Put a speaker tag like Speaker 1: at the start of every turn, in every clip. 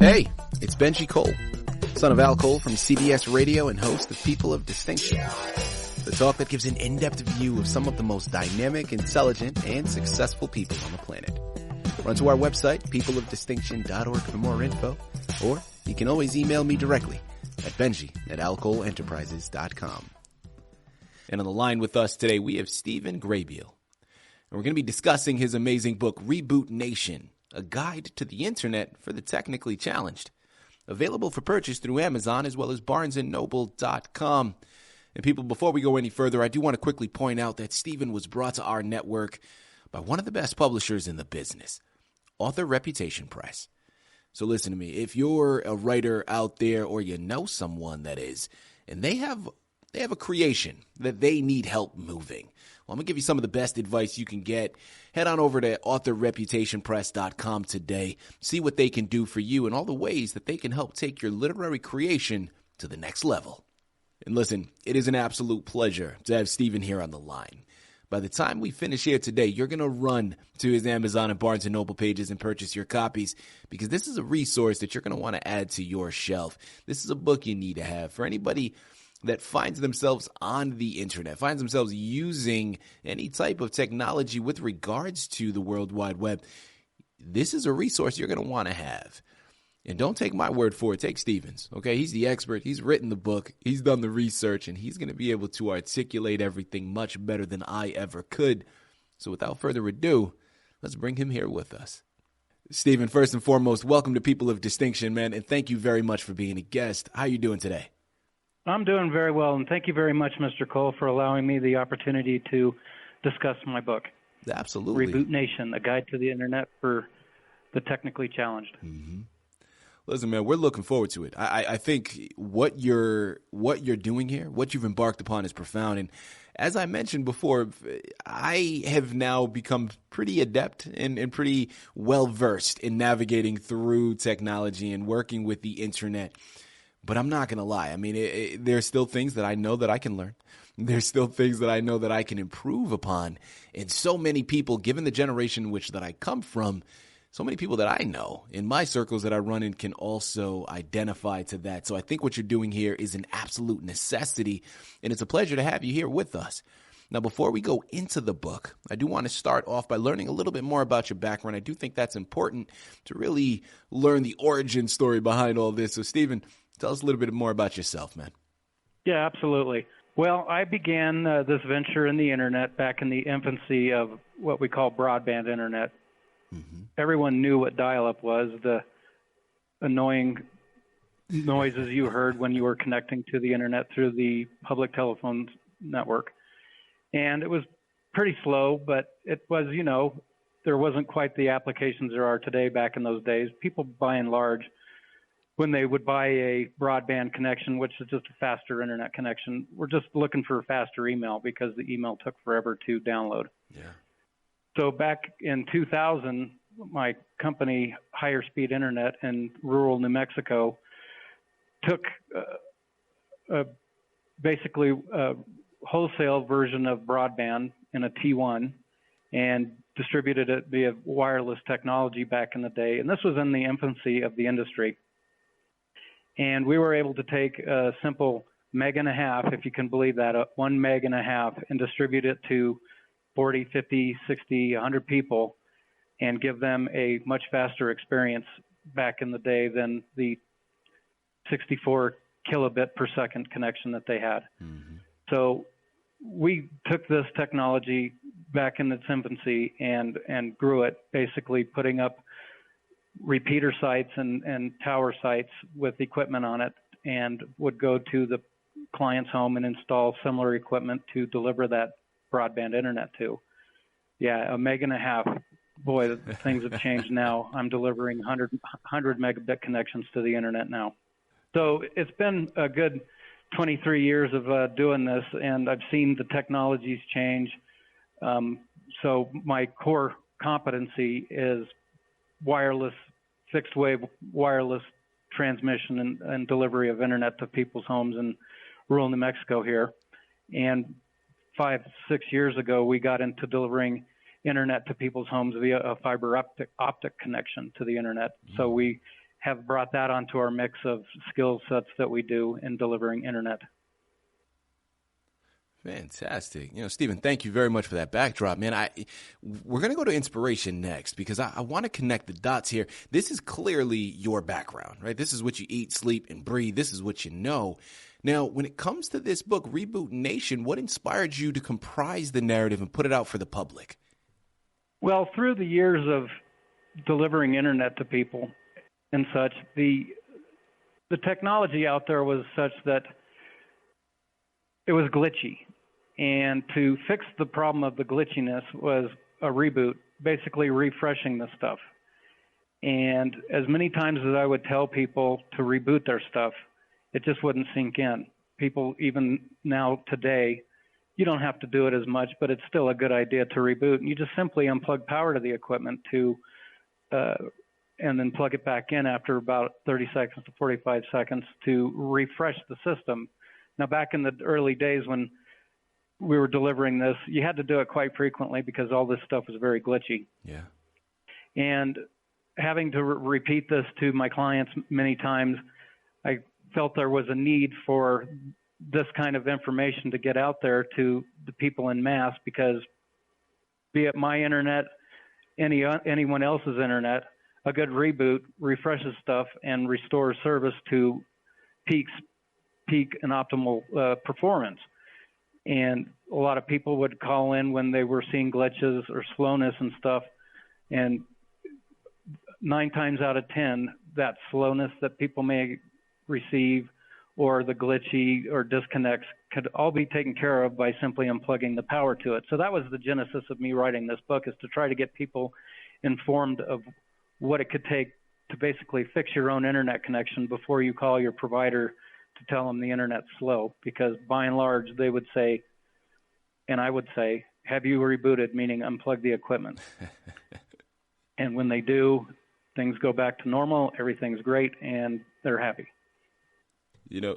Speaker 1: Hey, it's Benji Cole, son of Al Cole from CBS Radio and host of People of Distinction, the talk that gives an in-depth view of some of the most dynamic, intelligent, and successful people on the planet. Run to our website, peopleofdistinction.org for more info, or you can always email me directly at benji@alcoleenterprises.com. And on the line with us today, we have Stephen Grabiel. And we're going to be discussing his amazing book, Reboot Nation, a guide to the internet for the technically challenged. Available for purchase through Amazon as well as barnesandnoble.com. And people, before we go any further, I do want to quickly point out that Stephen was brought to our network by one of the best publishers in the business, Author Reputation Press. So listen to me, if you're a writer out there or you know someone that is, and they have a creation that they need help moving, well, I'm going to give you some of the best advice you can get. Head on over to authorreputationpress.com today. See what they can do for you and all the ways that they can help take your literary creation to the next level. And listen, it is an absolute pleasure to have Stephen here on the line. By the time we finish here today, you're going to run to his Amazon and Barnes & Noble pages and purchase your copies because this is a resource that you're going to want to add to your shelf. This is a book you need to have for anybody that finds themselves on the internet, finds themselves using any type of technology with regards to the World Wide Web. This is a resource you're going to want to have. And don't take my word for it. Take Stephen's, okay? He's the expert. He's written the book. He's done the research, and he's going to be able to articulate everything much better than I ever could. So without further ado, let's bring him here with us. Stephen, first and foremost, welcome to People of Distinction, man, and thank you very much for being a guest. How are you doing today?
Speaker 2: I'm doing very well, and thank you very much, Mr. Cole, for allowing me the opportunity to discuss my book.
Speaker 1: Absolutely.
Speaker 2: Reboot Nation, a guide to the internet for the technically challenged.
Speaker 1: Mm-hmm. Listen, man, we're looking forward to it. I think what you're doing here, what you've embarked upon is profound. And as I mentioned before, I have now become pretty adept and pretty well-versed in navigating through technology and working with the internet. But I'm not going to lie. I mean, there's still things that I know that I can learn. There's still things that I know that I can improve upon. And so many people, given the generation in which that I come from, so many people that I know in my circles that I run in can also identify to that. So I think what you're doing here is an absolute necessity, and it's a pleasure to have you here with us. Now, before we go into the book, I do want to start off by learning a little bit more about your background. I do think that's important to really learn the origin story behind all this. So, Stephen, tell us a little bit more about yourself, man.
Speaker 2: Yeah, absolutely. Well, I began this venture in the internet back in the infancy of what we call broadband internet. Mm-hmm. Everyone knew what dial-up was, the annoying noises you heard when you were connecting to the internet through the public telephone network. And it was pretty slow, but it was, there wasn't quite the applications there are today back in those days. People, by and large, when they would buy a broadband connection, which is just a faster internet connection, we're just looking for a faster email because the email took forever to download. Yeah. So back in 2000, my company, Higher Speed Internet in rural New Mexico, took basically a wholesale version of broadband in a T1 and distributed it via wireless technology back in the day. And this was in the infancy of the industry. And we were able to take a simple meg and a half, if you can believe that, 1 meg and a half, and distribute it to 40, 50, 60, 100 people and give them a much faster experience back in the day than the 64 kilobit per second connection that they had. Mm-hmm. So we took this technology back in its infancy and grew it, basically putting up repeater sites and tower sites with equipment on it, and would go to the client's home and install similar equipment to deliver that broadband internet to. Yeah, a meg and a half. Boy, things have changed now. I'm delivering 100 megabit connections to the internet now. So it's been a good 23 years of doing this, and I've seen the technologies change. So my core competency is wireless, fixed-wave wireless transmission and delivery of internet to people's homes in rural New Mexico here. And 5-6 years ago, we got into delivering internet to people's homes via a fiber optic connection to the internet. Mm-hmm. So we have brought that onto our mix of skill sets that we do in delivering internet.
Speaker 1: Fantastic. Stephen, thank you very much for that backdrop, man. We're going to go to inspiration next because I want to connect the dots here. This is clearly your background, right? This is what you eat, sleep, and breathe. This is what you know. Now, when it comes to this book, Reboot Nation, what inspired you to comprise the narrative and put it out for the public?
Speaker 2: Well, through the years of delivering internet to people and such, the technology out there was such that it was glitchy. And to fix the problem of the glitchiness was a reboot, basically refreshing the stuff. And as many times as I would tell people to reboot their stuff, it just wouldn't sink in. People, even now today, you don't have to do it as much, but it's still a good idea to reboot. And you just simply unplug power to the equipment and then plug it back in after about 30 seconds to 45 seconds to refresh the system. Now, back in the early days when we were delivering this, you had to do it quite frequently because all this stuff was very glitchy.
Speaker 1: Yeah.
Speaker 2: And having to repeat this to my clients many times, I felt there was a need for this kind of information to get out there to the people in mass because, be it my internet, anyone else's internet, a good reboot refreshes stuff and restores service to peak and optimal performance. And a lot of people would call in when they were seeing glitches or slowness and stuff. And 9 times out of 10, that slowness that people may receive or the glitchy or disconnects could all be taken care of by simply unplugging the power to it. So that was the genesis of me writing this book, is to try to get people informed of what it could take to basically fix your own internet connection before you call your provider to tell them the internet's slow, because by and large they would say, and I would say, have you rebooted, meaning unplug the equipment. And when they do, things go back to normal, everything's great, and they're happy.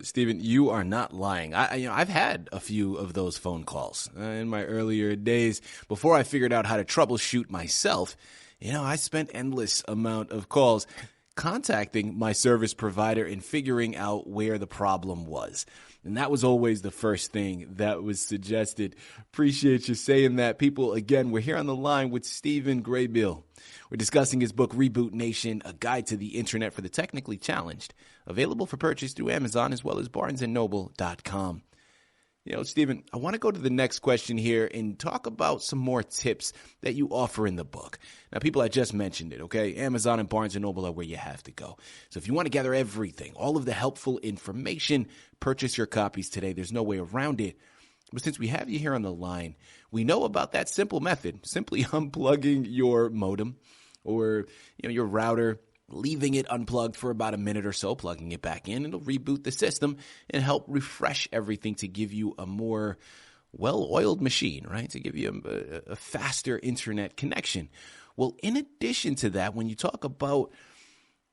Speaker 1: Stephen, you are not lying. I've had a few of those phone calls in my earlier days before I figured out how to troubleshoot myself. I spent endless amount of calls contacting my service provider and figuring out where the problem was. And that was always the first thing that was suggested. Appreciate you saying that. People, again, we're here on the line with Stephen Grabiel. We're discussing his book, Reboot Nation, A Guide to the Internet for the Technically Challenged, available for purchase through Amazon as well as barnesandnoble.com. Stephen, I want to go to the next question here and talk about some more tips that you offer in the book. Now, people, I just mentioned it, okay? Amazon and Barnes & Noble are where you have to go. So if you want to gather everything, all of the helpful information, purchase your copies today. There's no way around it. But since we have you here on the line, we know about that simple method, simply unplugging your modem or your router, leaving it unplugged for about a minute or so, plugging it back in. It'll reboot the system and help refresh everything to give you a more well-oiled machine, right? To give you a faster internet connection. Well, in addition to that, when you talk about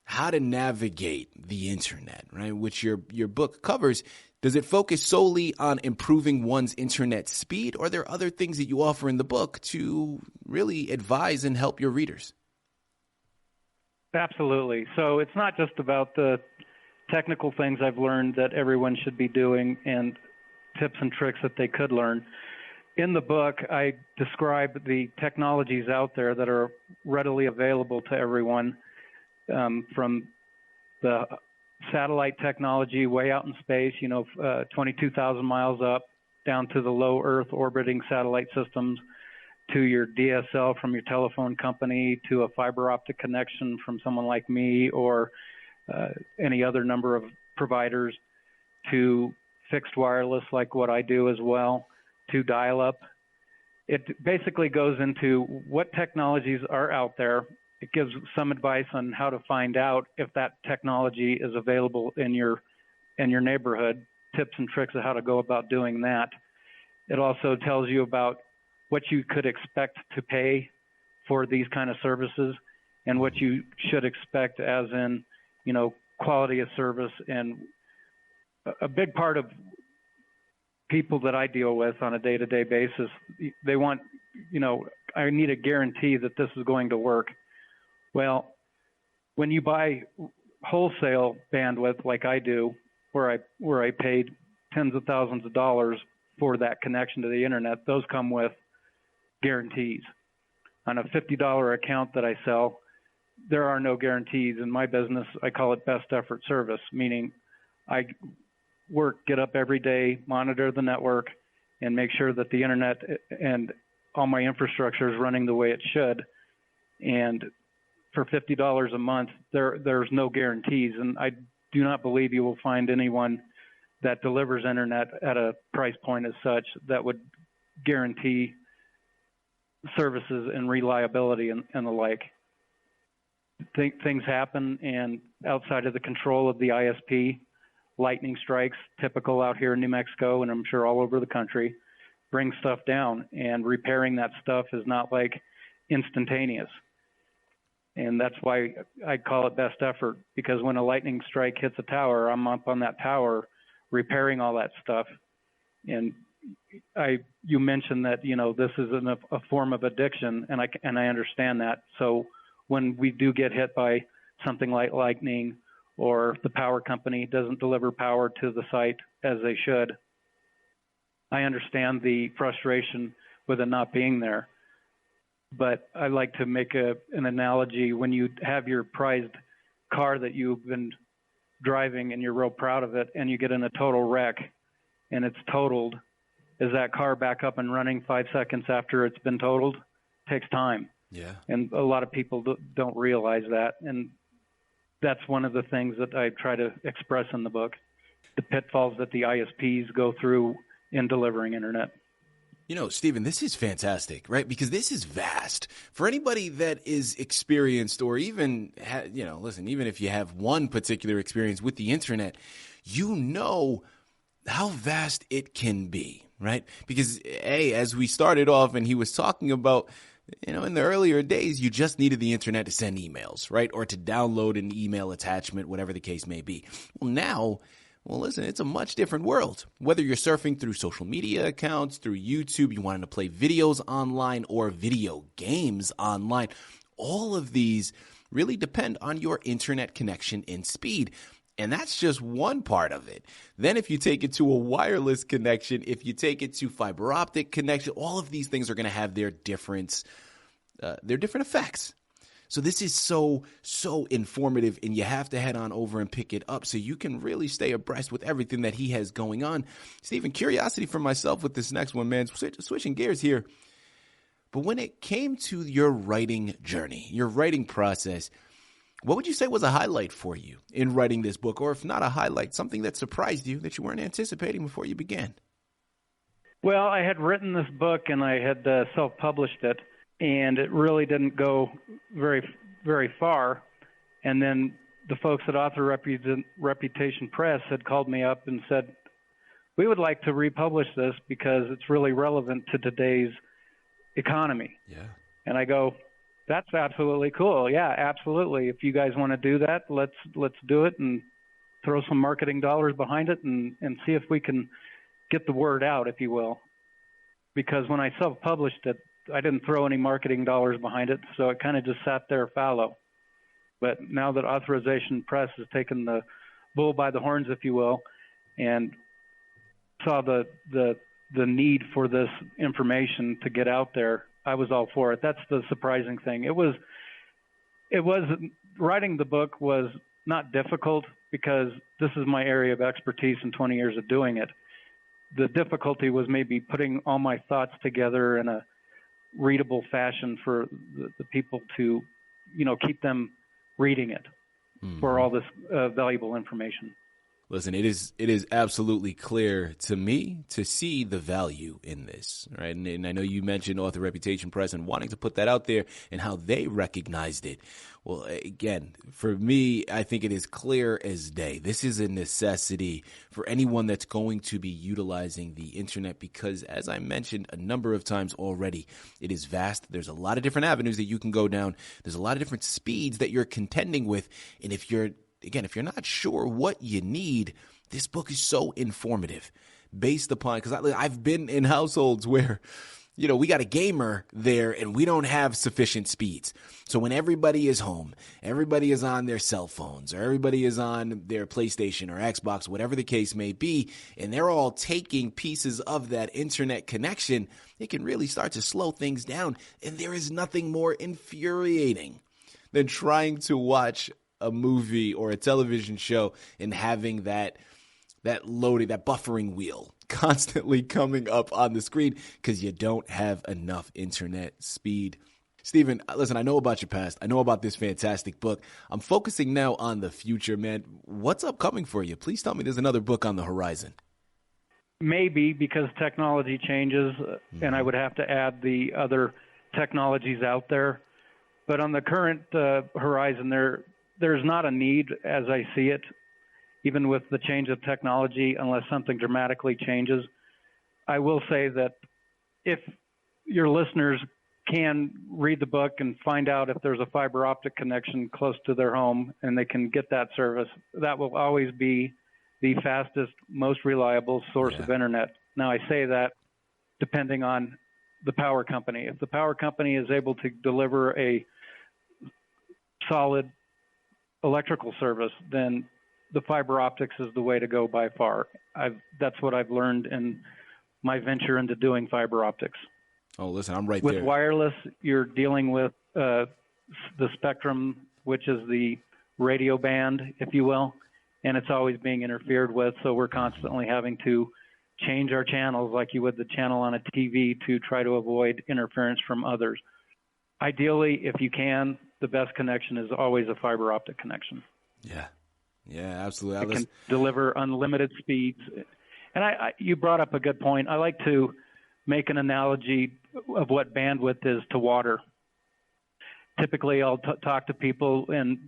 Speaker 1: how to navigate the internet, right, which your book covers, does it focus solely on improving one's internet speed, or are there other things that you offer in the book to really advise and help your readers?
Speaker 2: Absolutely. So it's not just about the technical things I've learned that everyone should be doing and tips and tricks that they could learn. In the book, I describe the technologies out there that are readily available to everyone, from the satellite technology way out in space, 22,000 miles up, down to the low Earth orbiting satellite systems, to your DSL from your telephone company, to a fiber optic connection from someone like me or any other number of providers, to fixed wireless like what I do as well, to dial-up. It basically goes into what technologies are out there. It gives some advice on how to find out if that technology is available in your neighborhood, tips and tricks of how to go about doing that. It also tells you about what you could expect to pay for these kind of services and what you should expect as in, quality of service. And a big part of people that I deal with on a day-to-day basis, they want, I need a guarantee that this is going to work. Well, when you buy wholesale bandwidth like I do, where I paid tens of thousands of dollars for that connection to the internet, those come with guarantees. On a $50 account that I sell, there are no guarantees. In my business, I call it best effort service, meaning I get up every day, monitor the network, and make sure that the internet and all my infrastructure is running the way it should. And for $50 a month, there's no guarantees. And I do not believe you will find anyone that delivers internet at a price point as such that would guarantee services and reliability and the like. Things happen, and outside of the control of the ISP, lightning strikes, typical out here in New Mexico, and I'm sure all over the country, bring stuff down. And repairing that stuff is not like instantaneous. And that's why I call it best effort, because when a lightning strike hits a tower, I'm up on that tower repairing all that stuff. And you mentioned that, this is a form of addiction, and I understand that. So when we do get hit by something like lightning, or the power company doesn't deliver power to the site as they should, I understand the frustration with it not being there. But I like to make an analogy. When you have your prized car that you've been driving and you're real proud of it, and you get in a total wreck and it's totaled, is that car back up and running 5 seconds after it's been totaled? It takes time.
Speaker 1: Yeah.
Speaker 2: And a lot of people don't realize that. And that's one of the things that I try to express in the book, the pitfalls that the ISPs go through in delivering internet.
Speaker 1: Stephen, this is fantastic, right? Because this is vast. For anybody that is experienced, or even, even if you have one particular experience with the internet, you know how vast it can be, right? Because, as we started off and he was talking about, in the earlier days, you just needed the internet to send emails, right? Or to download an email attachment, whatever the case may be. Well, now, listen, it's a much different world. Whether you're surfing through social media accounts, through YouTube, you wanted to play videos online or video games online, all of these really depend on your internet connection and speed. And that's just one part of it. Then if you take it to a wireless connection, if you take it to fiber optic connection, all of these things are going to have their different effects. So this is so informative, and you have to head on over and pick it up so you can really stay abreast with everything that he has going on. Stephen, curiosity for myself with this next one, man, switching gears here. But when it came to your writing journey, your writing process, what would you say was a highlight for you in writing this book? Or if not a highlight, something that surprised you that you weren't anticipating before you began?
Speaker 2: Well, I had written this book and I had self-published it, and it really didn't go very, very far. And then the folks at Author Reputation Press had called me up and said, we would like to republish this because it's really relevant to today's economy.
Speaker 1: Yeah.
Speaker 2: And I go, that's absolutely cool. Yeah, absolutely. If you guys want to do that, let's do it and throw some marketing dollars behind it and see if we can get the word out, if you will. Because when I self-published it, I didn't throw any marketing dollars behind it, so it kind of just sat there fallow. But now that Authorization Press has taken the bull by the horns, if you will, and saw the need for this information to get out there, I was all for it. That's the surprising thing. It was writing the book was not difficult because this is my area of expertise and 20 years of doing it. The difficulty was maybe putting all my thoughts together in a readable fashion for the people to, keep them reading it for all this valuable information.
Speaker 1: Listen, it is absolutely clear to me to see the value in this, right? And I know you mentioned Author Reputation Press and wanting to put that out there and how they recognized it. Well, again, for me, I think it is clear as day. This is a necessity for anyone that's going to be utilizing the internet because, as I mentioned a number of times already, it is vast. There's a lot of different avenues that you can go down. There's a lot of different speeds that you're contending with. And if you're not sure what you need, this book is so informative based upon, because I've been in households where we got a gamer there and we don't have sufficient speeds. So when everybody is home, everybody is on their cell phones, or everybody is on their PlayStation or Xbox, whatever the case may be, and they're all taking pieces of that internet connection, it can really start to slow things down. And there is nothing more infuriating than trying to watch a movie or a television show and having that loading, that buffering wheel constantly coming up on the screen because you don't have enough internet speed. Stephen, listen, I know about your past. I know about this fantastic book. I'm focusing now on the future, man. What's upcoming for you? Please tell me there's another book on the horizon.
Speaker 2: Maybe, because technology changes, and I would have to add the other technologies out there. But on the current horizon, there's not a need, as I see it, even with the change of technology, unless something dramatically changes. I will say that if your listeners can read the book and find out if there's a fiber optic connection close to their home and they can get that service, that will always be the fastest, most reliable source of internet. Now, I say that depending on the power company. If the power company is able to deliver a solid electrical service, then the fiber optics is the way to go by far. That's what I've learned in my venture into doing fiber optics.
Speaker 1: Oh, listen, I'm right
Speaker 2: there.
Speaker 1: With
Speaker 2: wireless, you're dealing with the spectrum, which is the radio band, if you will, and it's always being interfered with, so we're constantly having to change our channels like you would the channel on a TV to try to avoid interference from others. Ideally, if you can, the best connection is always a fiber optic connection.
Speaker 1: Yeah, absolutely.
Speaker 2: It can deliver unlimited speeds. And you brought up a good point. I like to make an analogy of what bandwidth is to water. Typically, I'll talk to people, and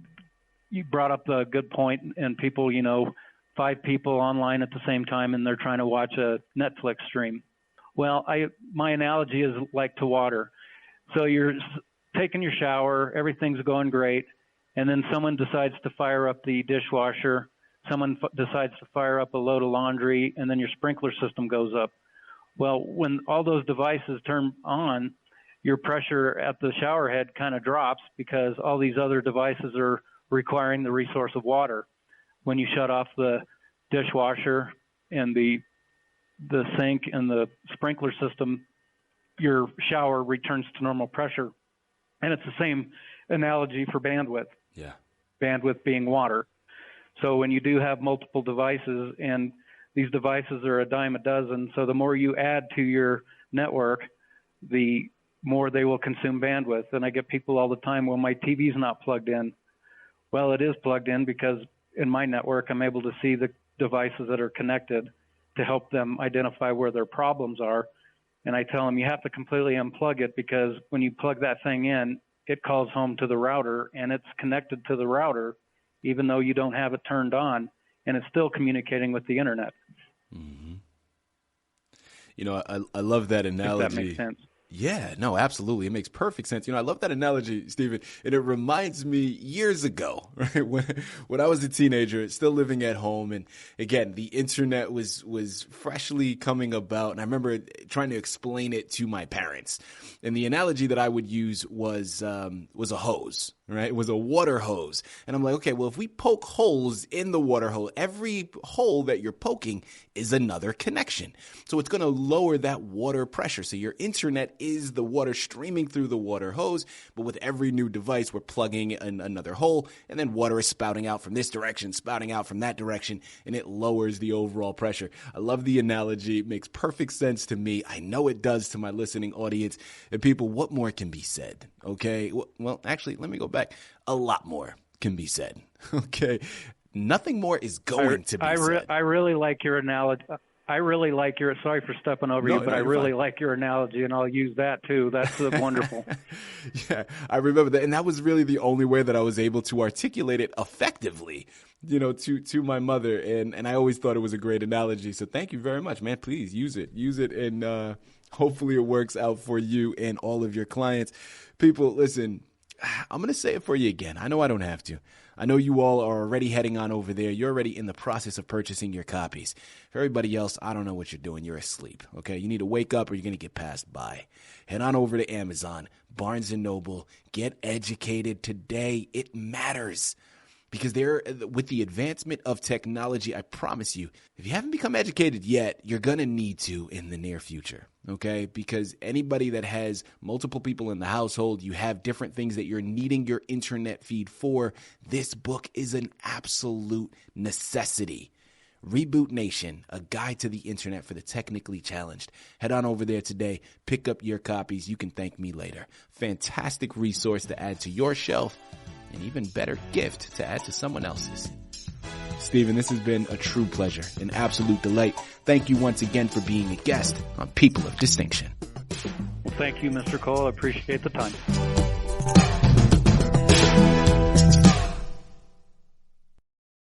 Speaker 2: you brought up a good point, and people, 5 people online at the same time, and they're trying to watch a Netflix stream. Well, my analogy is like to water. So you're taking your shower, everything's going great, and then someone decides to fire up the dishwasher, someone decides to fire up a load of laundry, and then your sprinkler system goes up. Well, when all those devices turn on, your pressure at the shower head kind of drops because all these other devices are requiring the resource of water. When you shut off the dishwasher and the sink and the sprinkler system, your shower returns to normal pressure. And it's the same analogy for bandwidth.
Speaker 1: Yeah.
Speaker 2: Bandwidth being water. So when you do have multiple devices, and these devices are a dime a dozen, so the more you add to your network, the more they will consume bandwidth. And I get people all the time, well, my TV's not plugged in. Well, it is plugged in because in my network, I'm able to see the devices that are connected to help them identify where their problems are. And I tell them you have to completely unplug it, because when you plug that thing in, it calls home to the router, and it's connected to the router even though you don't have it turned on, and it's still communicating with the internet.
Speaker 1: Mm-hmm. I love that analogy.
Speaker 2: If that makes sense.
Speaker 1: Yeah, no, absolutely. It makes perfect sense. I love that analogy, Stephen, and it reminds me years ago, right? When I was a teenager, still living at home, and again, the internet was freshly coming about, and I remember trying to explain it to my parents. And the analogy that I would use was a hose, right? It was a water hose. And I'm like, okay, well, if we poke holes in the water hose, every hole that you're poking is another connection. So it's going to lower that water pressure. So your internet is the water streaming through the water hose, but with every new device, we're plugging in another hole, and then water is spouting out from this direction, spouting out from that direction, and it lowers the overall pressure. I love the analogy. It makes perfect sense to me. I know it does to my listening audience. And people, what more can be said? Okay. Well, actually, let me go back. A lot more can be said. Okay. Nothing more is going to be said.
Speaker 2: I really like your analogy. Sorry for stepping over you, but I really like your analogy, and I'll use that too. That's wonderful.
Speaker 1: Yeah, I remember that. And that was really the only way that I was able to articulate it effectively, to my mother. And I always thought it was a great analogy. So thank you very much, man. Please use it. And hopefully it works out for you and all of your clients. People, listen, I'm going to say it for you again. I know I don't have to. I know you all are already heading on over there. You're already in the process of purchasing your copies. For everybody else, I don't know what you're doing. You're asleep, okay? You need to wake up or you're going to get passed by. Head on over to Amazon, Barnes & Noble. Get educated today. It matters. Because with the advancement of technology, I promise you, if you haven't become educated yet, you're going to need to in the near future, okay? Because anybody that has multiple people in the household, you have different things that you're needing your internet feed for. This book is an absolute necessity. Reboot Nation, a guide to the internet for the technically challenged. Head on over there today. Pick up your copies. You can thank me later. Fantastic resource to add to your shelf. An even better gift to add to someone else's. Stephen, this has been a true pleasure, an absolute delight. Thank you once again for being a guest on People of Distinction.
Speaker 2: Well, thank you, Mr. Cole. I appreciate the time.